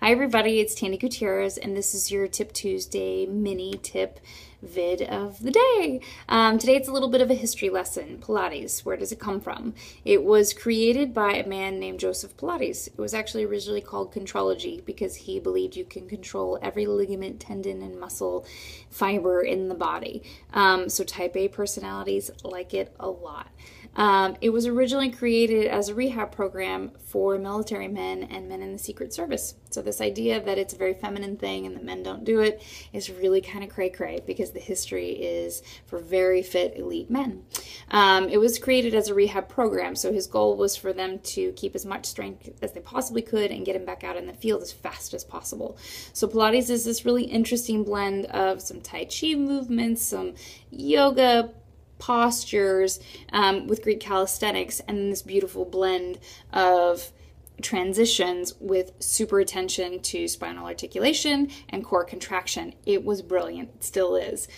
Hi everybody, it's Tandy Gutierrez, and this is your Tip Tuesday mini tip vid of the day. Today it's a little bit of a history lesson. Pilates, where does it come from? It was created by a man named Joseph Pilates. It was actually originally called contrology because he believed you can control every ligament, tendon, and muscle fiber in the body. So type A personalities like it a lot. It was originally created as a rehab program for military men and men in the Secret Service. So this idea that it's a very feminine thing and that men don't do it is really kind of cray-cray because the history is for very fit elite men. It was created as a rehab program, so his goal was for them to keep as much strength as they possibly could and get him back out in the field as fast as possible. So Pilates is this really interesting blend of some Tai Chi movements, some yoga postures with Greek calisthenics, and then this beautiful blend of transitions with super attention to spinal articulation and core contraction. It was brilliant. It still is.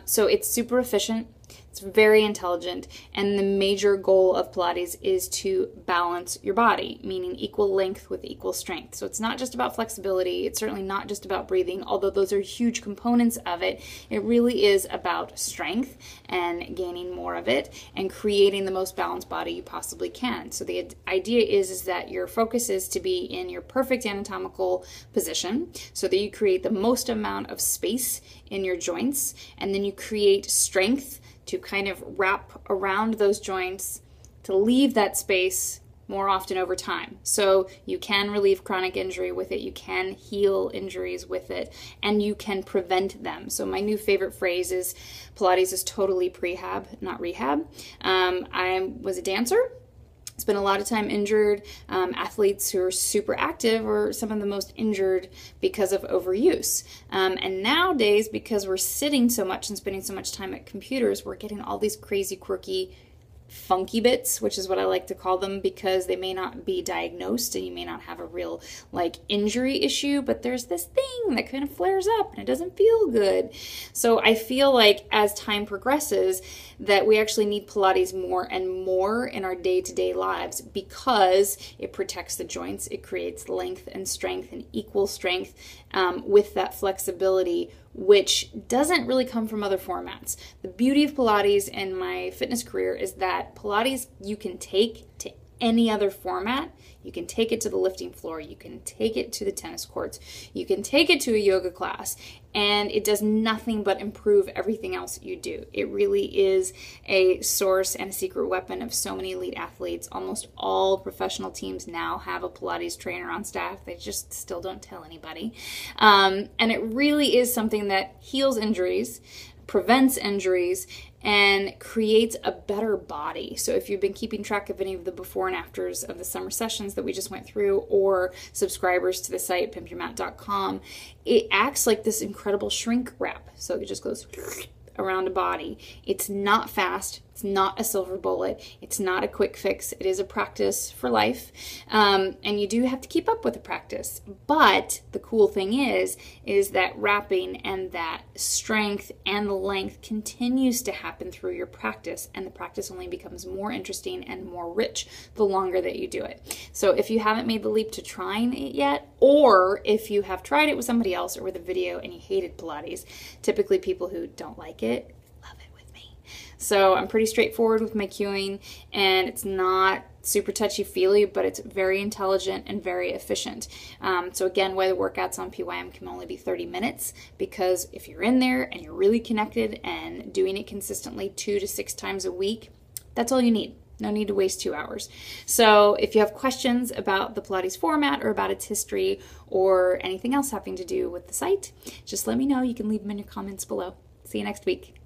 So it's super efficient. It's very intelligent, and the major goal of Pilates is to balance your body, meaning equal length with equal strength. So it's not just about flexibility. It's certainly not just about breathing, although those are huge components of it. It really is about strength and gaining more of it and creating the most balanced body you possibly can. So the idea is that your focus is to be in your perfect anatomical position so that you create the most amount of space in your joints, and then you create strength to kind of wrap around those joints to leave that space more often over time. So you can relieve chronic injury with it, you can heal injuries with it, and you can prevent them. So my new favorite phrase is Pilates is totally prehab, not rehab. I was a dancer. Spent a lot of time injured. Athletes who are super active are some of the most injured because of overuse. And nowadays, because we're sitting so much and spending so much time at computers, we're getting all these crazy, quirky, funky bits, which is what I like to call them, because they may not be diagnosed and you may not have a real injury issue, but there's this thing that kind of flares up and it doesn't feel good. So I feel like as time progresses that we actually need Pilates more and more in our day-to-day lives because it protects the joints, it creates length and strength and equal strength with that flexibility, which doesn't really come from other formats. The beauty of Pilates in my fitness career is that Pilates you can take to any other format. You can take it to the lifting floor, you can take it to the tennis courts, you can take it to a yoga class, and it does nothing but improve everything else you do. It really is a source and a secret weapon of so many elite athletes. Almost all professional teams now have a Pilates trainer on staff. They just still don't tell anybody. And it really is something that heals injuries, prevents injuries, and creates a better body. So if you've been keeping track of any of the before and afters of the summer sessions that we just went through, or subscribers to the site, pimpyourmat.com, it acts like this incredible shrink wrap. So it just goes around a body. It's not fast. It's not a silver bullet. It's not a quick fix. It is a practice for life. And you do have to keep up with the practice. But the cool thing is that wrapping and that strength and the length continues to happen through your practice. And the practice only becomes more interesting and more rich the longer that you do it. So if you haven't made the leap to trying it yet, or if you have tried it with somebody else or with a video and you hated Pilates, typically people who don't like it love it with me. So I'm pretty straightforward with my cueing, and it's not super touchy-feely, but it's very intelligent and very efficient. So again, why the workouts on PYM can only be 30 minutes, because if you're in there and you're really connected and doing it consistently 2 to 6 times a week, that's all you need. No need to waste 2 hours. So if you have questions about the Pilates format or about its history or anything else having to do with the site, just let me know. You can leave them in your comments below. See you next week.